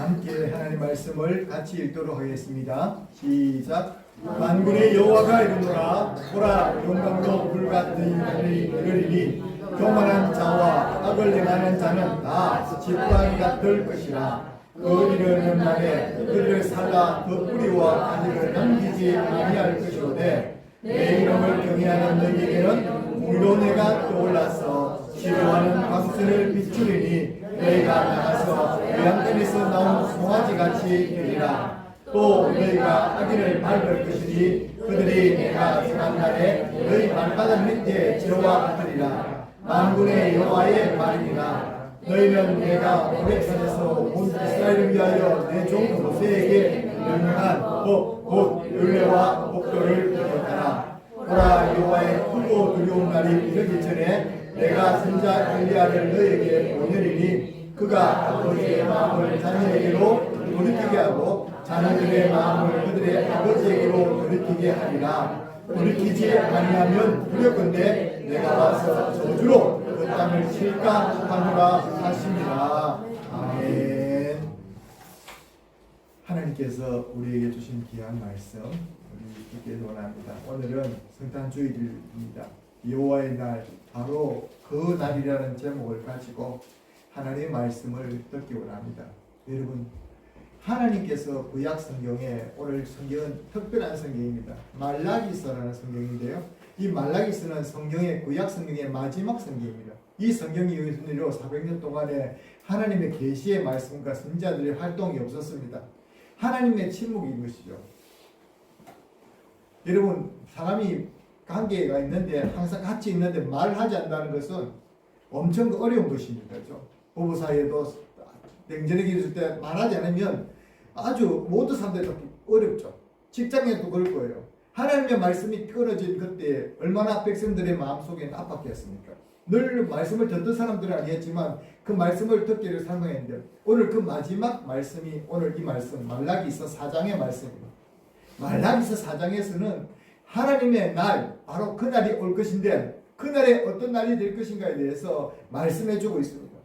함께 하나님 말씀을 같이 읽도록 하겠습니다. 시작. 만군의 여호와가 이르노라. 보라, 용광로 불같은 하늘이 이르리니 교만한 자와 악을 행하는 자는 다 지푸라기가 될 것이라. 그 이르는 날에 그들을 살라 그 뿌리와 가지를 남기지 아니할 것이로되 내 이름을 경외하는 너희에게는 공로내가 떠올라서 치료하는 광선을 비추리니 너희가 나가서 외양간에서 나온 송아지같이 되리라. 또 너희가 악인을 밟을 것이니 그들이 내가 정한 날에 너희 발바닥 밑에 저와 같으리라. 만군의 여호와의 말이니라. 너희는 내가 호렙산에서 온 이스라엘을 위하여 내 종 모세에게 명령한 법 곧 율례와 법도를 기억하라. 보라, 여호와의 크고 두려운 날이 이르기 전에 내가 선자 엘리야를 너희에게 보내리니 그가 아버지의 마음을 자녀에게로 돌이키게 하고 자녀들의 마음을 그들의 아버지에게로 돌이키게 하리라. 돌이키지 아니하면 두렵건대 내가 와서 저주로 그 땅을 칠까 하노라 하십니다. 아멘. 하나님께서 우리에게 주신 귀한 말씀 우리 듣기 원합니다. 오늘은 성탄주일입니다. 여호와의 날, 바로 그 날이라는 제목을 가지고 하나님의 말씀을 듣기 원합니다. 여러분, 하나님께서 구약 성경에, 오늘 성경은 특별한 성경입니다. 말라기서라는 성경인데요. 이 말라기서는 성경의, 구약 성경의 마지막 성경입니다. 이 성경이 이후로 400년 동안에 하나님의 계시의 말씀과 선지자들의 활동이 없었습니다. 하나님의 침묵인 것이죠. 여러분, 사람이 관계가 있는데, 항상 같이 있는데 말하지 않는다는 것은 엄청 어려운 것입니다. 부부 사이에도 냉전하게 있을 때 말하지 않으면 아주 모든 사람들이 어렵죠. 직장에도 그럴 거예요. 하나님의 말씀이 끊어진 그때 얼마나 백성들의 마음속에 압박했습니까? 늘 말씀을 듣던 사람들은 아니었지만 그 말씀을 듣기를 상상했는데, 오늘 그 마지막 말씀이, 오늘 이 말씀 말라기서 4장의 말씀입니다. 말라기서 4장에서는 하나님의 날, 바로 그날이 올 것인데 그날에 어떤 날이 될 것인가에 대해서 말씀해주고 있습니다.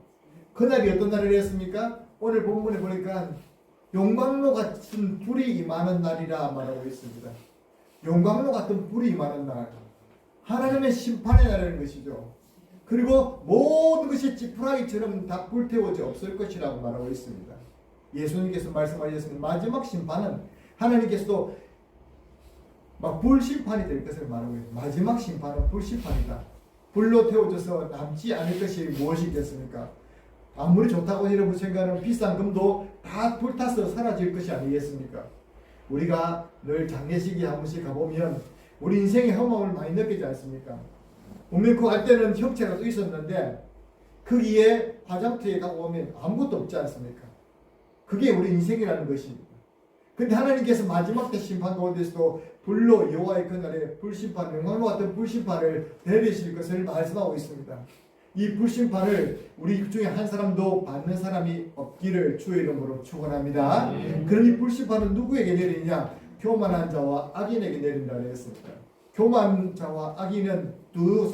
그날이 어떤 날이었습니까? 오늘 본문에 보니까 용광로 같은 불이 임하는 날이라 말하고 있습니다. 용광로 같은 불이 임하는 날, 하나님의 심판의 날이라는 것이죠. 그리고 모든 것이 지푸라기처럼 다 불태워져 없을 것이라고 말하고 있습니다. 예수님께서 말씀하셨습니다. 마지막 심판은 하나님께서도 막 불심판이 될 것을 말하고 있습니다. 마지막 심판은 불심판이다. 불로 태워져서 남지 않을 것이 무엇이겠습니까? 아무리 좋다고 여러분 생각하는 비싼 금도 다 불타서 사라질 것이 아니겠습니까? 우리가 늘 장례식에 한 번씩 가보면 우리 인생의 허무함을 많이 느끼지 않습니까? 분명 그 갈 때는 형체가 또 있었는데 거기에 화장터에 가고 오면 아무것도 없지 않습니까? 그게 우리 인생이라는 것입니다. 근데 하나님께서 마지막 때 심판 가운데서도 불로 여호와의 그날에 불심판, 영광로 같은 불심판을 내리실 것을 말씀하고 있습니다. 이 불심판을 우리 중에 한 사람도 받는 사람이 없기를 주의 이름으로 축원합니다. 그럼 이 불심판은 누구에게 내리냐? 교만한 자와 악인에게 내린다 그랬습니다. 교만한 자와 악인은 두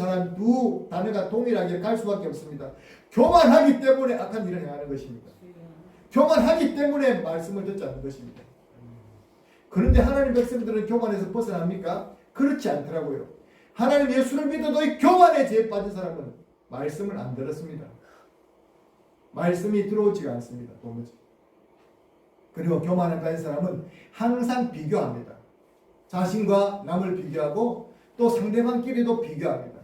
단어가 동일하게 갈 수밖에 없습니다. 교만하기 때문에 악한 일을 행하는 것입니다. 교만하기 때문에 말씀을 듣지 않는 것입니다. 그런데 하나님 백성들은 교만에서 벗어납니까? 그렇지 않더라고요. 하나님 예수를 믿어도 이 교만에 죄에 빠진 사람은 말씀을 안 들었습니다. 말씀이 들어오지가 않습니다. 도무지. 그리고 교만을 가진 사람은 항상 비교합니다. 자신과 남을 비교하고 또 상대방끼리도 비교합니다.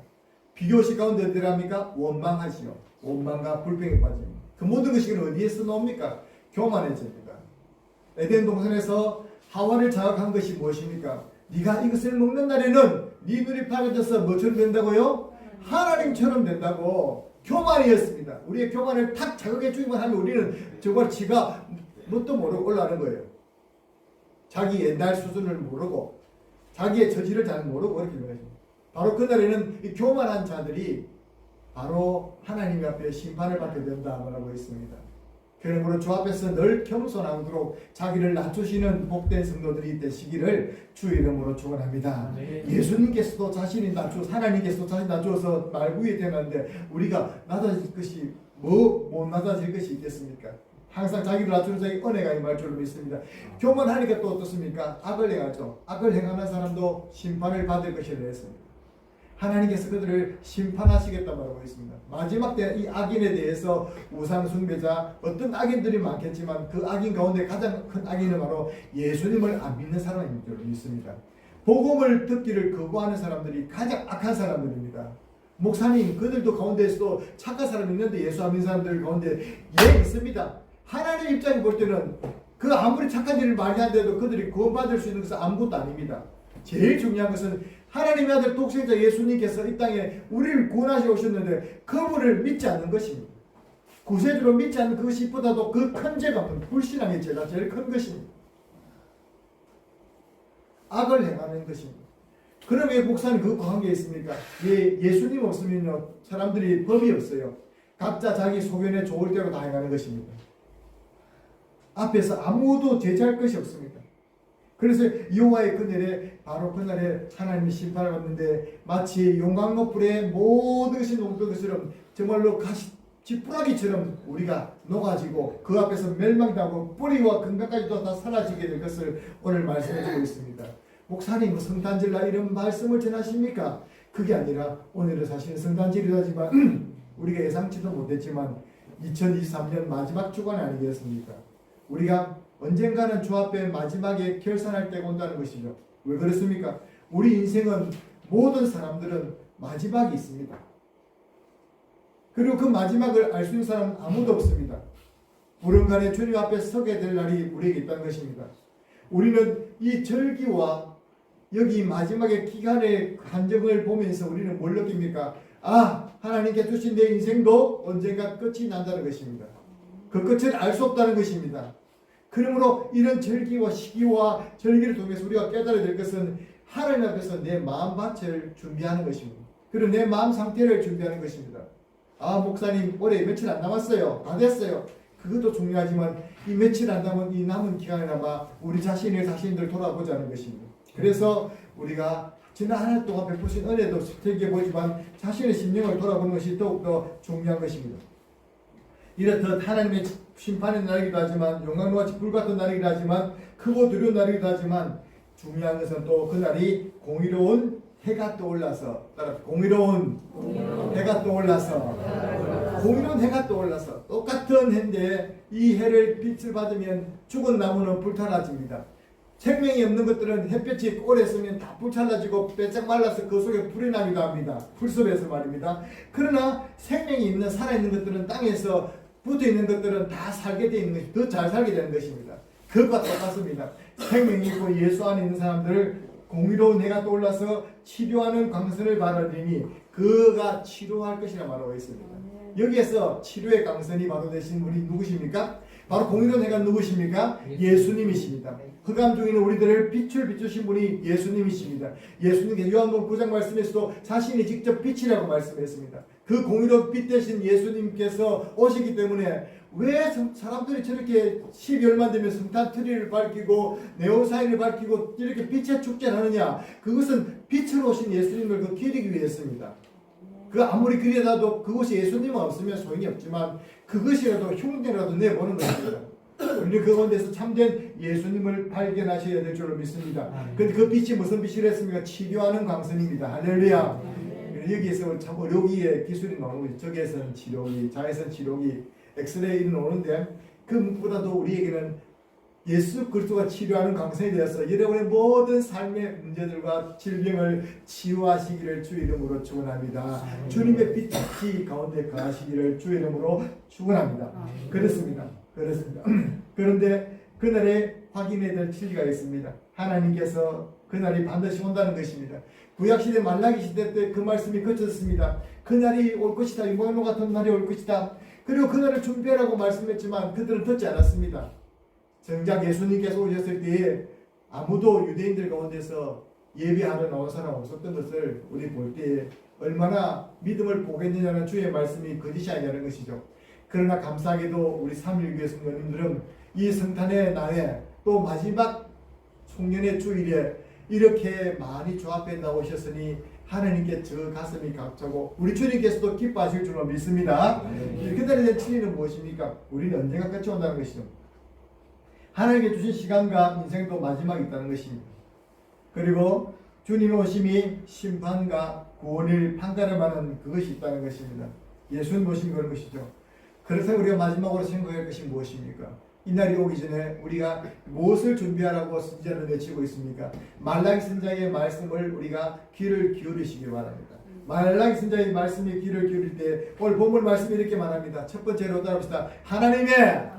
비교시 가운데 어디랍니까? 원망하시오. 원망과 불평에 빠집니다. 그 모든 것이 어디에서 나옵니까? 교만의 죄입니다. 에덴 동산에서 하와를 자극한 것이 무엇입니까? 네가 이것을 먹는 날에는 네 눈이 밝아져서 뭐처럼 된다고요? 하나님처럼 된다고. 교만이었습니다. 우리의 교만을 탁 자극해 주기만 하면 우리는 정말 지가 뭣도 모르고 올라가는 거예요. 자기 옛날 수준을 모르고 자기의 처지를 잘 모르고 그렇게 되는 거죠. 바로 그날에는 이 교만한 자들이 바로 하나님 앞에 심판을 받게 된다고 있습니다. 그러므로 주 앞에서 늘 겸손하도록 자기를 낮추시는 복된 성도들이 되시기를 주의 이름으로 축원합니다. 예수님께서도 자신이 하나님께서도 자신이 낮추어서 말 위에 되는데 우리가 낮아질 것이 못 낮아질 것이 있겠습니까? 항상 자기를 낮추는 자에게 은혜가 임할 줄로 믿습니다. 교만하니까 또 어떻습니까? 악을 행하죠. 악을 행하는 사람도 심판을 받을 것이라 했습니다. 하나님께서 그들을 심판하시겠다 말하고 있습니다. 마지막 때 이 악인에 대해서 우상 숭배자 어떤 악인들이 많겠지만 그 악인 가운데 가장 큰 악인은 바로 예수님을 안 믿는 사람인 줄 믿습니다. 복음을 듣기를 거부하는 사람들이 가장 악한 사람들입니다. 목사님, 그들도 가운데에서도 착한 사람이 있는데 예수 안 믿는 사람들 가운데 있습니다. 하나님 입장에 볼 때는 그 아무리 착한 일을 많이 한데도 그들이 구원받을 수 있는 것은 아무것도 아닙니다. 제일 중요한 것은 하나님의 아들 독생자 예수님께서 이 땅에 우리를 구원하시러 오셨는데 그분을 믿지 않는 것입니다. 구세주로 믿지 않는 그것보다도 그 큰 죄가 불신앙의 죄가 제일 큰 것입니다. 악을 행하는 것입니다. 그럼 왜 목사님 그 관계에 있습니까? 예수님 없으면요 사람들이 법이 없어요. 각자 자기 소견에 좋을 대로 다 행하는 것입니다. 앞에서 아무도 제지할 것이 없습니다. 그래서 여호와의 그날에 바로 그날에 하나님이 심판을 받는데 마치 용광로불에 모든 것이 녹는 것처럼 정말로 지푸라기처럼 우리가 녹아지고 그 앞에서 멸망당하고 뿌리와 근간까지도 다 사라지게 될 것을 오늘 말씀해주고 있습니다. 목사님 성탄절날 이런 말씀을 전하십니까? 그게 아니라 오늘은 사실 성탄절이라지만 우리가 예상치도 못했지만 2023년 마지막 주간 아니겠습니까? 우리가 언젠가는 주 앞에 마지막에 결산할 때가 온다는 것이죠. 왜 그렇습니까? 우리 인생은 모든 사람들은 마지막이 있습니다. 그리고 그 마지막을 알 수 있는 사람은 아무도 없습니다. 불언간에 주님 앞에 서게 될 날이 우리에게 있다는 것입니다. 우리는 이 절기와 여기 마지막의 기간의 한정을 보면서 우리는 뭘 느낍니까? 하나님께 주신 내 인생도 언젠가 끝이 난다는 것입니다. 그 끝을 알 수 없다는 것입니다. 그러므로 이런 절기와 시기와 절기를 통해서 우리가 깨달아야 될 것은 하나님 앞에서 내 마음밭을 준비하는 것입니다. 그리고 내 마음 상태를 준비하는 것입니다. 목사님 올해 며칠 안 남았어요. 다 됐어요. 그것도 중요하지만 이 며칠 안 남은 이 남은 기간에나마 우리 자신들 돌아보자는 것입니다. 그래서 우리가 지난 한 해 동안 베푸신 은혜도 스테기해 보이지만 자신의 심령을 돌아보는 것이 더욱더 중요한 것입니다. 이렇듯 하나님의 심판의 날이기도 하지만 용광로와 불같은 날이기도 하지만 크고 두려운 날이기도 하지만 중요한 것은 또 그날이 공의로운 해가 떠올라서 공의로운 해가 떠올라서 공의로운 해가 떠올라서 똑같은 해인데 이 해를 빛을 받으면 죽은 나무는 불타라집니다. 생명이 없는 것들은 햇볕이 오래 쓰면 다 불찰라지고 빼짝 말라서 그 속에 불이 나기도 합니다. 풀숲에서 말입니다. 그러나 생명이 있는 살아있는 것들은 땅에서 붙어있는 것들은 다 살게 되어 있는 것이 더 잘 살게 되는 것입니다. 그것과 똑같습니다. 생명이 있고 예수 안에 있는 사람들을 공의로운 해가 떠올라서 치료하는 강선을 받으리니 그가 치료할 것이라 말하고 있습니다. 여기에서 치료의 강선이 바로 되신 분이 누구십니까? 바로 공의로운 해가 누구십니까? 예수님이십니다. 흑암 중에는 우리들을 빛을 비추신 분이 예수님이십니다. 예수님께서 요한복음 9장 말씀에서도 자신이 직접 빛이라고 말씀했습니다. 그 공의로운 빛 대신 예수님께서 오시기 때문에 왜 사람들이 저렇게 12월만 되면 성탄 트리를 밝히고 네온사인을 밝히고 이렇게 빛의 축제를 하느냐? 그것은 빛으로 오신 예수님을 기리기 위해서입니다. 그 아무리 그래도 그것이 예수님은 없으면 소용이 없지만 그것이라도 흉내라도 내보는 것입니다. 우리 그 가운데서 참된 예수님을 발견하셔야 될 줄로 믿습니다. 근데 그 빛이 무슨 빛이라 했습니까? 치료하는 광선입니다. 할렐루야. 여기에서 참 의료기의 기술이 나오고 저기에서는 치료기, 자외선 치료기, 엑스레이는 오는데 그 무엇보다도 우리에게는 예수 그리스도가 치료하는 강선이 되어서 여러분의 모든 삶의 문제들과 질병을 치유하시기를 주 이름으로 축원합니다. 주님의 빛이 가운데 거하시기를 주 이름으로 축원합니다. 그렇습니다. 그런데 그날에 확인해야 될 진리가 있습니다. 하나님께서 그날이 반드시 온다는 것입니다. 구약시대 말라기 시대 때 그 말씀이 거쳤습니다. 그날이 올 것이다. 용광로 같은 날이 올 것이다. 그리고 그날을 준비하라고 말씀했지만 그들은 듣지 않았습니다. 정작 예수님께서 오셨을 때에 아무도 유대인들 가운데서 예배하러 나온 사람 없었던 것을 우리 볼 때에 얼마나 믿음을 보겠느냐는 주의 말씀이 거짓이 아니라는 것이죠. 그러나 감사하게도 우리 3.1교회 성도님들은 이 성탄의 날에 또 마지막 송년의 주일에 이렇게 많이 주 앞에 나오셨으니 하나님께 저 가슴이 감차고 우리 주님께서도 기뻐하실 줄로 믿습니다. 그들에 대한 진리는 무엇입니까? 우리는 언젠가 끝이 온다는 것이죠. 하나님께 주신 시간과 인생도 마지막이 있다는 것입니다. 그리고 주님의 오심이 심판과 구원을 판가름하는 그것이 있다는 것입니다. 예수님 오신 그런 것이죠. 그래서 우리가 마지막으로 생각할 것이 무엇입니까? 이날이 오기 전에 우리가 무엇을 준비하라고 선지자는 외치고 있습니까? 말라기 선지자의 말씀을 우리가 귀를 기울이시기 바랍니다. 말라기 선지자의 말씀에 귀를 기울일 때 오늘 본문 말씀이 이렇게 말합니다. 첫 번째로 따라합시다. 하나님의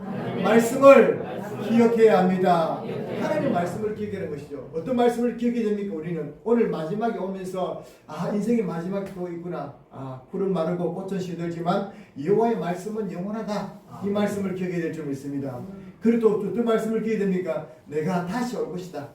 말씀을 기억해야 합니다. 하나님의 말씀을 기억하는 것이죠. 어떤 말씀을 기억해야 됩니까? 우리는 오늘 마지막에 오면서 인생의 마지막이 또 있구나. 푸른 마르고 꽃은 시들지만 여호와의 말씀은 영원하다. 이 말씀을 기억해야 될 줄 믿습니다. 그리고 또 어떤 말씀을 기억해야 됩니까? 내가 다시 올 것이다.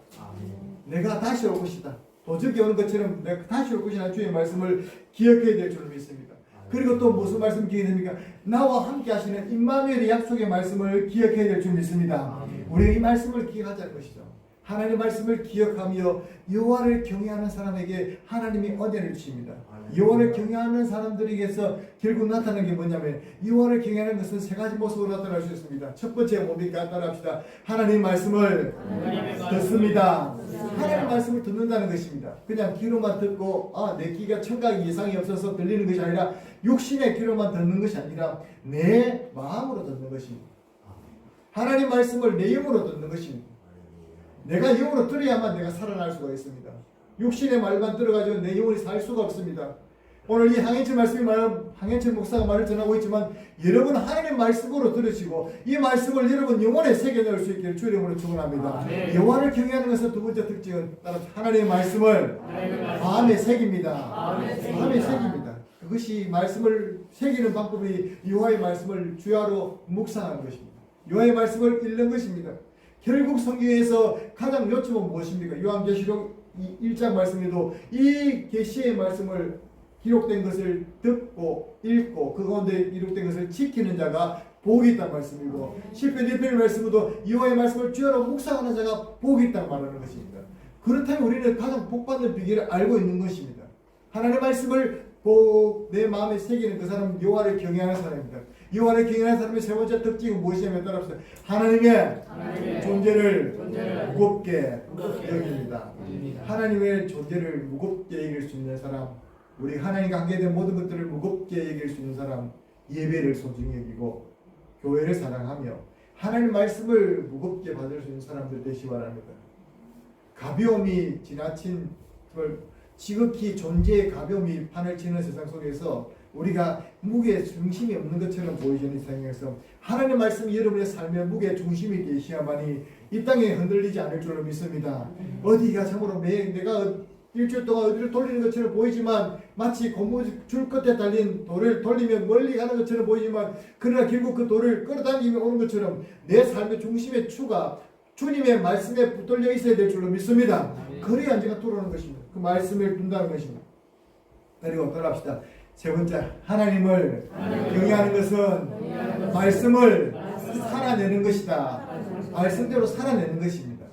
내가 다시 올 것이다. 도적이 오는 것처럼 내가 다시 올 것이라는 주의 말씀을 기억해야 될 줄 믿습니다. 그리고 또 무슨 말씀 기억해야 됩니까? 나와 함께 하시는 임마누엘의 약속의 말씀을 기억해야 될 줄 믿습니다. 우리가 이 말씀을 기억하자는 것이죠. 하나님의 말씀을 기억하며 여호와를 경외하는 사람에게 하나님이 은혜를 주십니다. 여호와를 경외하는 사람들에게서 결국 나타나는 게 뭐냐면 여호와를 경외하는 것은 세 가지 모습으로 나타날 수 있습니다. 첫 번째 뭡니까? 따라합시다. 하나님의 말씀을 듣습니다. 하나님의 말씀을 듣는다는 것입니다. 그냥 귀로만 듣고 내 귀가 청각 이상이 없어서 들리는 것이 아니라 육신의 귀로만 듣는 것이 아니라 내 마음으로 듣는 것입니다. 하나님 말씀을 내 영으로 듣는 것입니다. 내가 영으로 들어야만 내가 살아날 수가 있습니다. 육신의 말만 들어가지고 내 영혼이 살 수가 없습니다. 오늘 이 항해철 말씀이 항해철 목사가 말을 전하고 있지만 여러분 하나님 말씀으로 들으시고 이 말씀을 여러분 영혼에 새겨넣을 수 있기를 주의 이름으로 축원합니다. 여호와를 경외하는 것은 두 번째 특징은 따라 하나님의 말씀을 마음에 새깁니다. 마음에 새깁니다. 그것이 말씀을 새기는 방법이 여호와의 말씀을 주야로 묵상하는 것입니다. 여호와의 말씀을 읽는 것입니다. 결국 성경에서 가장 요점은 무엇입니까? 요한계시록 1장 말씀에도 이 계시의 말씀을 기록된 것을 듣고 읽고 그 가운데 기록된 것을 지키는 자가 복이 있다는 말씀이고 시편 1편의 말씀에도 여호와의 말씀을 주야로 묵상하는 자가 복이 있다고 말하는 것입니다. 그렇다면 우리는 가장 복받는 비결을 알고 있는 것입니다. 하나님의 말씀을 내 마음에 새기는 그 사람은 여호와를 경외하는 사람입니다. 여호와를 경외하는 사람의 세 번째 특징은 무엇이냐면 따라합시다. 하나님의 존재를 무겁게 여깁니다. 하나님의 존재를 무겁게 여길 수 있는 사람, 우리 하나님과 관계된 모든 것들을 무겁게 여길 수 있는 사람, 예배를 소중히 여기고 교회를 사랑하며 하나님 말씀을 무겁게 받을 수 있는 사람들 되시기 바랍니다. 가벼움이 지나친 지극히 존재의 가벼움이 판을 치는 세상 속에서 우리가 무게의 중심이 없는 것처럼 보이는 세상에서 하나님의 말씀이 여러분의 삶의 무게의 중심이 되셔야만이 이 땅에 흔들리지 않을 줄로 믿습니다. 어디가 참으로 내가 일주일 동안 어디를 돌리는 것처럼 보이지만 마치 고무줄 끝에 달린 돌을 돌리면 멀리 가는 것처럼 보이지만 그러나 결국 그 돌을 끌어당기며 오는 것처럼 내 삶의 중심의 추가 주님의 말씀에 붙들려 있어야 될 줄로 믿습니다. 그래야 언제가 돌아오는 것입니다. 그 말씀을 둔다는 것입니다. 그리고 돌아갑시다. 세 번째, 하나님을 경외하는 것은 말씀을 살아내는 것이다. 말씀대로 살아내는 것입니다.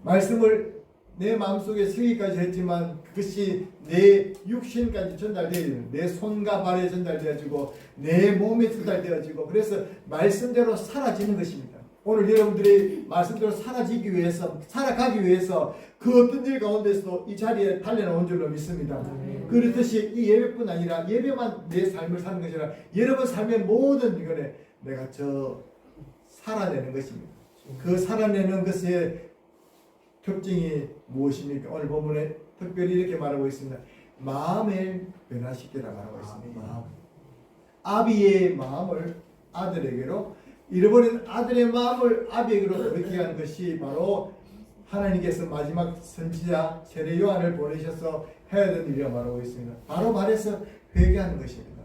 말씀을 내 마음속에 새기까지 했지만 그것이 내 육신까지 전달되어지고 내 손과 발에 전달되어지고 내 몸에 전달되어지고 그래서 말씀대로 사라지는 것입니다. 오늘 여러분들이 말씀대로 살아가기 위해서 그 어떤 일 가운데서도 이 자리에 달려나온 줄로 믿습니다. 그렇듯이 이 예배뿐 아니라 예배만 내 삶을 사는 것이 아니라 여러분 삶의 모든 이거에 내가 살아내는 것입니다. 그 살아내는 것의 특징이 무엇입니까? 오늘 본문에 특별히 이렇게 말하고 있습니다. 마음을 변화시키라 말하고 있습니다. 아비의 마음을 아들에게로 잃어버린 아들의 마음을 아비에게로 돌이키게 하는 것이 바로 하나님께서 마지막 선지자 세례 요한을 보내셔서 해야 되는 일이라고 말하고 있습니다. 바로 말해서 회개하는 것입니다.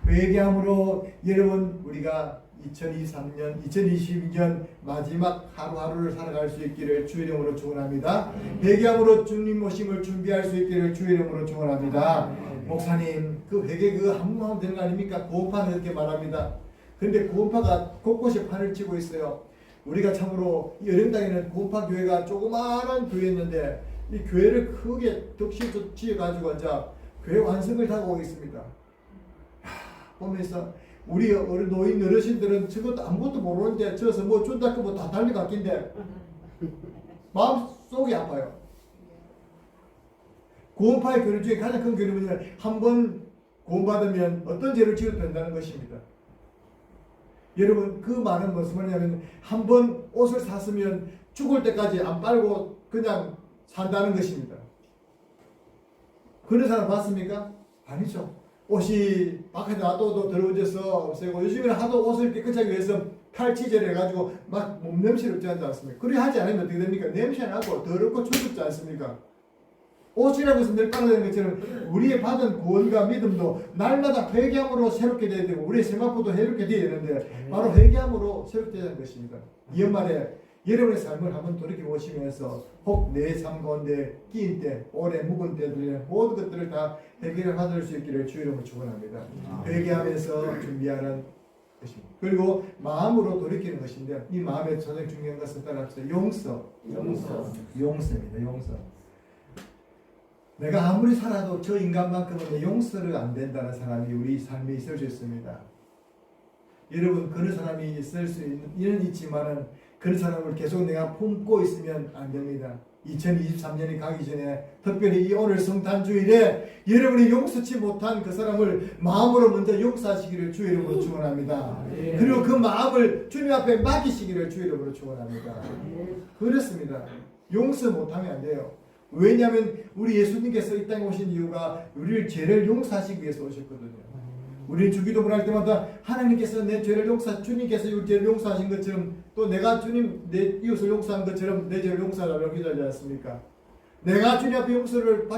회개함으로 여러분 우리가 2022년 마지막 하루하루를 살아갈 수 있기를 주의 이름으로 축원합니다. 회개함으로 주님 오심을 준비할 수 있기를 주의 이름으로 축원합니다. 목사님 그 회개 그거 한 번만 하면 되는 거 아닙니까? 구원파는 이렇게 말합니다. 그런데 구원파가 곳곳에 판을 치고 있어요. 우리가 참으로 여름당에는 구원파 교회가 조그마한 교회였는데 이 교회를 크게 덕실 지어가지고 이제 교회 완성을 하고 오겠습니다. 보면서 우리 어른 노인 어르신들은 저것도 아무것도 모르는데 저서 뭐 준다 그 뭐 다 달려갔긴데 마음 속이 아파요. 구원파의 교리 중에 가장 큰 교리는 한번 구원받으면 어떤 죄를 지어도 된다는 것입니다. 여러분 그 말은 무슨 말이냐면 한 번 옷을 샀으면 죽을 때까지 안 빨고 그냥 산다는 것입니다. 그런 사람 봤습니까? 아니죠. 옷이 밖에 놔둬도 더러워져서 없애고 요즘에는 하도 옷을 깨끗하게 위해서 탈취제를 해가지고 막 몸냄새를 없지 않습니까? 그렇게 하지 않으면 어떻게 됩니까? 냄새 나고 더럽고 춥지 않습니까? 옷이라고 해서 늘 빨아들이는 것처럼 우리의 받은 구원과 믿음도 날마다 회개함으로 새롭게 되어야 되고 우리의 세마포도 새롭게 되어야 되는데 바로 회개함으로 새롭게 되는 것입니다. 이 연말에 여러분의 삶을 한번 돌이켜보시면서 혹 내 삶 가운데 끼인 때, 오래 묵은 때들의 모든 것들을 다 해결을 받을 수 있기를 주의 이름으로 축원합니다. 회개하면서 준비하는 것입니다. 그리고 마음으로 돌이키는 것인데 이 마음의 가장 중요한 것은 따라합시다. 용서입니다. 용서. 내가 아무리 살아도 저 인간만큼은 용서를 안 된다는 사람이 우리 삶에 있을 수 있습니다. 여러분 그런 사람이 있을 수 있지만은 그런 사람을 계속 내가 품고 있으면 안 됩니다. 2023년이 가기 전에 특별히 이 오늘 성탄주일에 여러분이 용서치 못한 그 사람을 마음으로 먼저 용서하시기를 주의 이름으로 축원합니다. 그리고 그 마음을 주님 앞에 맡기시기를 주의 이름으로 축원합니다. 그렇습니다. 용서 못하면 안 돼요. 왜냐하면 우리 예수님께서 이 땅에 오신 이유가 우리를 죄를 용서하시기 위해서 오셨거든요. 우리는 주기도문을 할 때마다 하나님께서 내 죄를 주님께서 우리 죄를 용서하신 것처럼 또 내가 주님 내 이웃을 용서한 것처럼 내 죄를 용서하라고 기도하지 않습니까? 내가 주님 앞에 용서를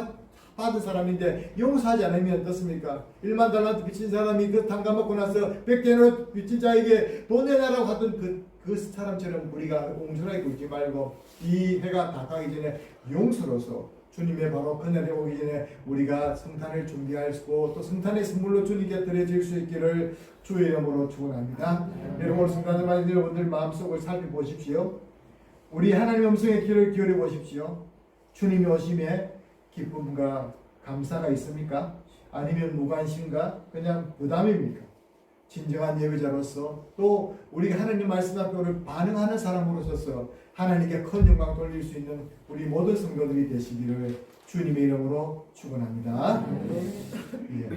받은 사람인데 용서하지 않으면 어떻습니까? 1만 달란트 빚진 사람이 그 탕감 먹고 나서 100대는 빚진 자에게 돈 내놔라고 하던 그 사람처럼 우리가 옹졸하게 굴지 말고 이 해가 다 가기 전에 용서로서 주님의 바로 그날에 오기 전에 우리가 성탄을 준비할 수고 또 성탄의 선물로 주님께 드려질 수 있기를 주의 이름으로 축원합니다. 여러분 성탄을 맞은 여러분들 마음속을 살펴보십시오. 우리 하나님 음성의 귀를 기울여 보십시오. 주님이 오심에 기쁨과 감사가 있습니까? 아니면 무관심과 그냥 부담입니까? 진정한 예배자로서 또 우리가 하나님 말씀 앞에 반응하는 사람으로서 하나님께 큰 영광 돌릴 수 있는 우리 모든 성도들이 되시기를 주님의 이름으로 축원합니다. 예.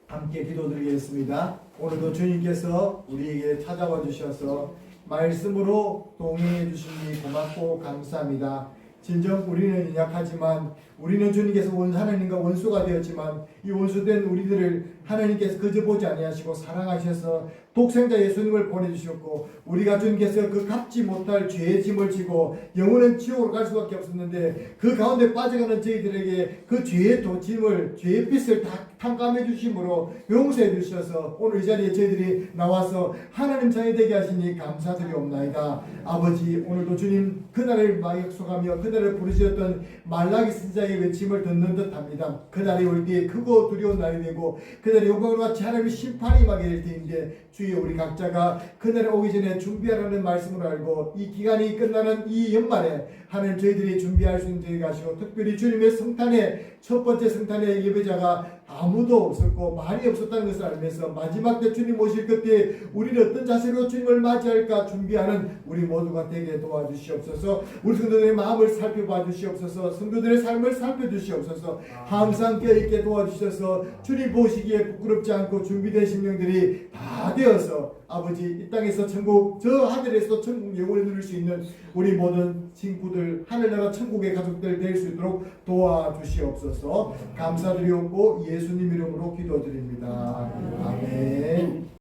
함께 기도드리겠습니다. 오늘도 주님께서 우리에게 찾아와 주셔서 말씀으로 동행해 주시니 고맙고 감사합니다. 진정 우리는 약하지만 우리는 주님께서 하나님과 원수가 되었지만 이 원수된 우리들을 하나님께서 그저 보지 아니하시고 사랑하셔서 독생자 예수님을 보내주셨고 우리가 주님께서 그 갚지 못할 죄의 짐을 지고 영원한 지옥으로 갈 수밖에 없었는데 그 가운데 빠져가는 저희들에게 그 죄의 짐을 죄의 빚을 다 탕감해 주심으로 용서해 주셔서 오늘 이 자리에 저희들이 나와서 하나님 자녀 되게 하시니 감사드리옵나이다. 아버지 오늘도 주님 그날을 약속하며 그날을 부르셨던 말라기 선지자의 외침을 듣는 듯합니다. 그날이 올 때에 크고 두려운 날이 되고 그날의 영광과 같이 하나님의 심판이 임하게 될 때인데 주여 우리 각자가 그날에 오기 전에 준비하라는 말씀을 알고 이 기간이 끝나는 이 연말에 하나님 저희들이 준비할 수 있는 저희가 하시고 특별히 주님의 성탄의 첫 번째 성탄의 예배자가 아무도 없었고 말이 없었다는 것을 알면서 마지막 때 주님 오실 그때 우리는 어떤 자세로 주님을 맞이할까 준비하는 우리 모두가 되게 도와주시옵소서. 우리 성도들의 마음을 살펴봐 주시옵소서. 성도들의 삶을 살펴주시옵소서. 항상 깨어있게 도와주셔서 주님 보시기에 부끄럽지 않고 준비된 심령들이 다 되어서 아버지 이 땅에서 천국 저 하늘에서 천국 영원히 누릴 수 있는 우리 모든 친구들 하늘나라 천국의 가족들 될 수 있도록 도와주시옵소서. 감사드리옵고 예수님 이름으로 기도드립니다. 아멘.